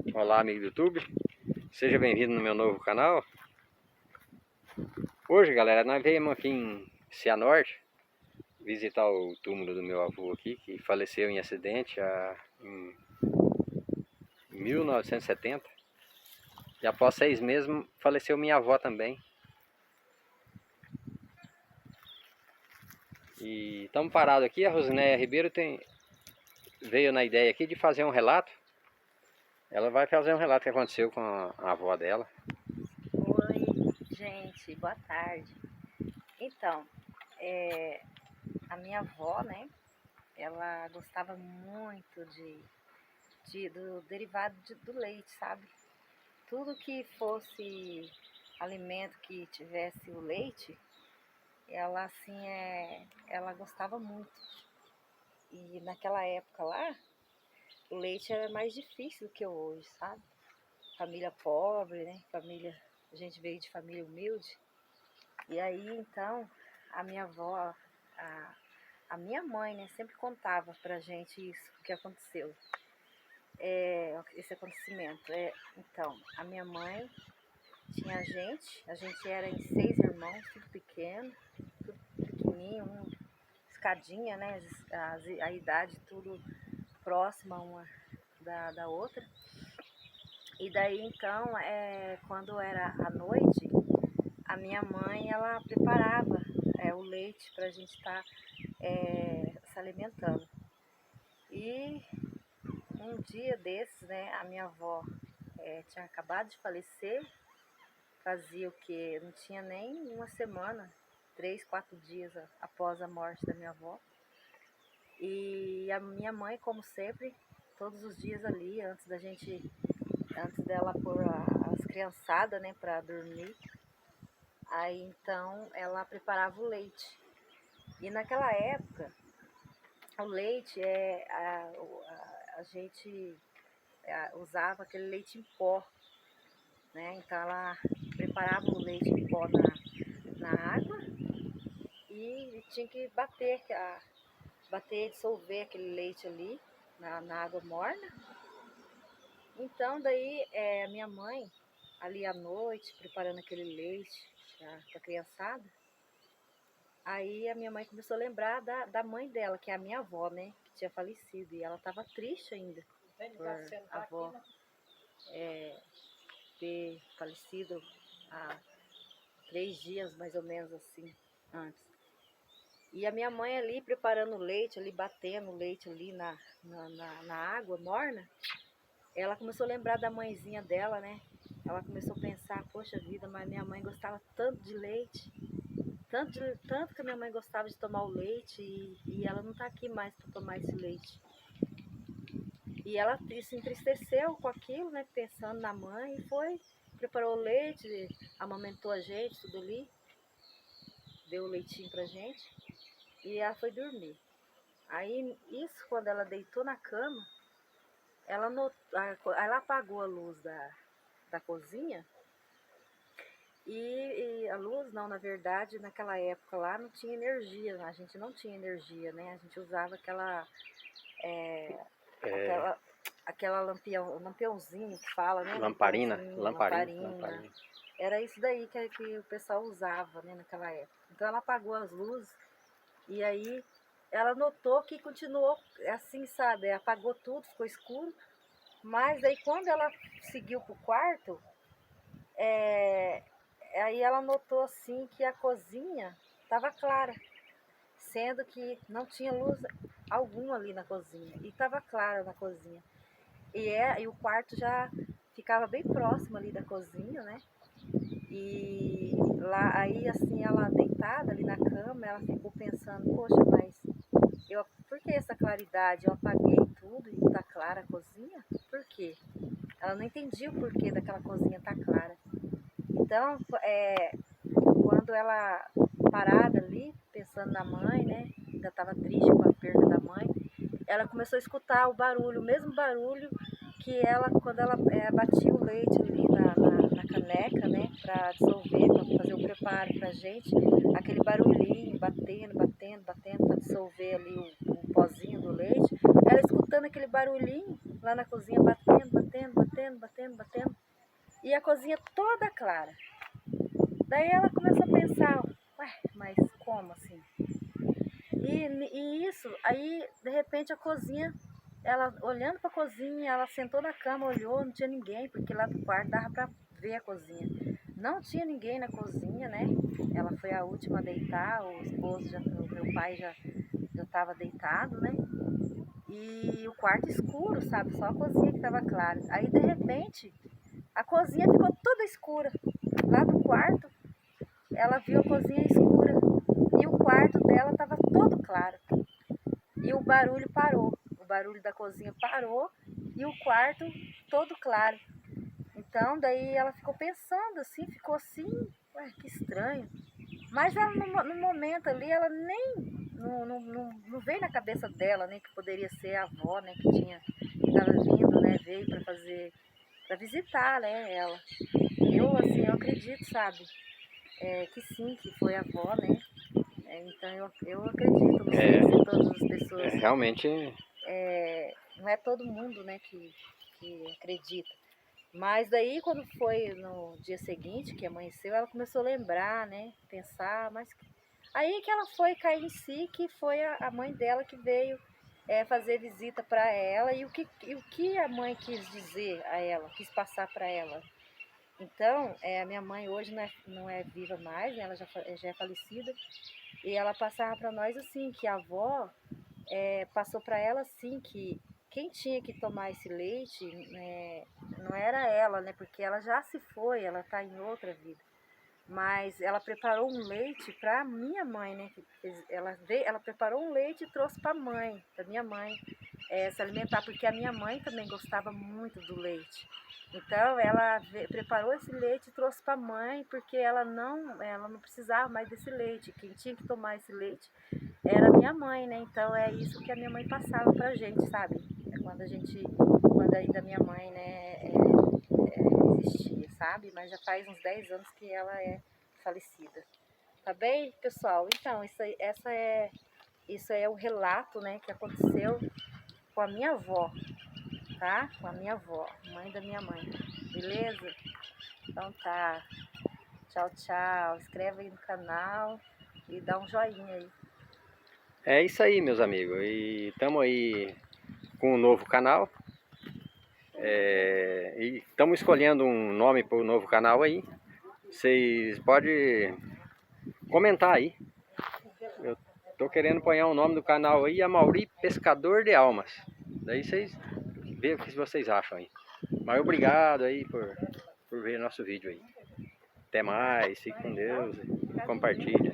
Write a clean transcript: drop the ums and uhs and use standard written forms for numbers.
Olá, amigo do YouTube, seja bem-vindo no meu novo canal. Hoje, galera, nós viemos aqui em Cianorte visitar o túmulo do meu avô aqui, que faleceu em acidente em 1970. E após 6 meses faleceu minha avó também. E estamos parados aqui. A Rosinéia Ribeiro veio na ideia aqui de fazer um relato. Ela vai fazer um relato do que aconteceu com a avó dela. Oi, gente, boa tarde. Então, a minha avó, né, ela gostava muito do derivado do leite, sabe? Tudo que fosse alimento que tivesse o leite, ela assim, ela gostava muito. E naquela época lá, o leite era mais difícil do que hoje, sabe? Família pobre, né? A gente veio de família humilde. E aí, então, a minha avó, a minha mãe, né, sempre contava pra gente isso, o que aconteceu, esse acontecimento. Então, a minha mãe tinha a gente era em 6 irmãos, tudo pequeno, tudo pequenininho, escadinha, né, a idade tudo próxima uma da outra. E daí, então, quando era à noite, a minha mãe, ela preparava o leite para a gente estar se alimentando. E um dia desses, né, a minha avó tinha acabado de falecer, fazia o quê? Não tinha nem uma semana, 3, 4 dias após a morte da minha avó. E a minha mãe, como sempre, todos os dias ali, antes dela pôr as criançadas, né, para dormir, aí então ela preparava o leite. E naquela época, o leite a gente usava aquele leite em pó, né? Então ela preparava o leite em pó na água e tinha que dissolver aquele leite ali na água morna. Então daí a minha mãe, ali à noite, preparando aquele leite para a criançada, aí a minha mãe começou a lembrar da mãe dela, que é a minha avó, né? Que tinha falecido. E ela estava triste ainda por a avó ter falecido há 3 dias, mais ou menos assim, antes. E a minha mãe ali preparando o leite, ali batendo o leite ali na água morna, ela começou a lembrar da mãezinha dela, né? Ela começou a pensar, poxa vida, mas minha mãe gostava tanto de leite. Tanto que a minha mãe gostava de tomar o leite e ela não está aqui mais para tomar esse leite. E ela se entristeceu com aquilo, né, pensando na mãe, e preparou o leite, amamentou a gente, tudo ali, deu o leitinho pra gente, e ela foi dormir. Aí, isso quando ela deitou na cama, ela apagou a luz da cozinha. E a luz, não, na verdade, naquela época lá não tinha energia, a gente não tinha energia, né? A gente usava aquela lampiãozinho que fala, né? Lamparina. Lamparina. Era isso daí que o pessoal usava, né, naquela época. Então ela apagou as luzes e aí ela notou que continuou assim, sabe? Apagou tudo, ficou escuro. Mas aí quando ela seguiu pro quarto, aí ela notou assim que a cozinha estava clara, sendo que não tinha luz alguma ali na cozinha, e estava clara na cozinha. E o quarto já ficava bem próximo ali da cozinha, né? E lá, aí assim, ela deitada ali na cama, ela ficou pensando, poxa, mas por que essa claridade? Eu apaguei tudo e tá clara a cozinha? Por quê? Ela não entendia o porquê daquela cozinha tá clara. Então, quando ela parada ali, pensando na mãe, né? Ainda estava triste com a perda da mãe, ela começou a escutar o barulho, o mesmo barulho que quando ela batia o leite ali na caneca, né? Para dissolver, para fazer o preparo pra gente, aquele barulhinho, batendo, para dissolver ali o pozinho do leite. Ela escutando aquele barulhinho lá na cozinha, batendo. batendo. E a cozinha toda clara. Daí ela começou a pensar, ué, mas como assim? E isso, aí de repente a cozinha, ela olhando para a cozinha, ela sentou na cama, olhou, não tinha ninguém, porque lá do quarto dava para ver a cozinha. Não tinha ninguém na cozinha, né? Ela foi a última a deitar, o esposo, o meu pai já estava deitado, né? E o quarto escuro, sabe? Só a cozinha que estava clara. Aí de repente a cozinha ficou toda escura. Lá do quarto, ela viu a cozinha escura e o quarto dela estava todo claro. E o barulho parou. O barulho da cozinha parou e o quarto todo claro. Então, daí ela ficou pensando assim, ficou assim, ué, que estranho. Mas ela, no momento ali, ela nem, não veio na cabeça dela, né, que poderia ser a avó, né, que estava vindo, né, veio para fazer, para visitar, né, ela. Eu, assim, eu acredito, sabe, que sim, que foi a avó, né. Então eu acredito, não sei se todas as pessoas... Realmente... não é todo mundo, né, que acredita. Mas daí, quando foi no dia seguinte, que amanheceu, ela começou a lembrar, né, pensar, mas... Aí que ela foi cair em si, que foi a mãe dela que veio fazer visita para ela, e o que a mãe quis dizer a ela, quis passar para ela. Então, a minha mãe hoje não é viva mais, né, ela já é falecida, e ela passava para nós assim, que a avó passou para ela assim, que quem tinha que tomar esse leite não era ela, né, porque ela já se foi, ela está em outra vida. Mas ela preparou um leite para minha mãe, né, ela preparou um leite e trouxe para minha mãe se alimentar, porque a minha mãe também gostava muito do leite. Então ela preparou esse leite e trouxe para a mãe, porque ela não precisava mais desse leite. Quem tinha que tomar esse leite era a minha mãe, né? Então é isso que a minha mãe passava pra gente, sabe? Quando ainda minha mãe, né, existia, sabe? Mas já faz uns 10 anos que ela é falecida. Tá bem, pessoal? Então, isso é o relato, né, que aconteceu com a minha avó, tá? Com a minha avó, mãe da minha mãe. Beleza? Então tá. Tchau, tchau. Inscreve aí no canal e dá um joinha aí. É isso aí, meus amigos. E estamos aí com um novo canal. E estamos escolhendo um nome para o novo canal aí. Vocês podem comentar aí. Eu tô querendo pôr o nome do canal aí, Amauri Pescador de Almas. Daí vocês vejam o que vocês acham aí. Mas obrigado aí por ver nosso vídeo aí. Até mais, fique com Deus e compartilha.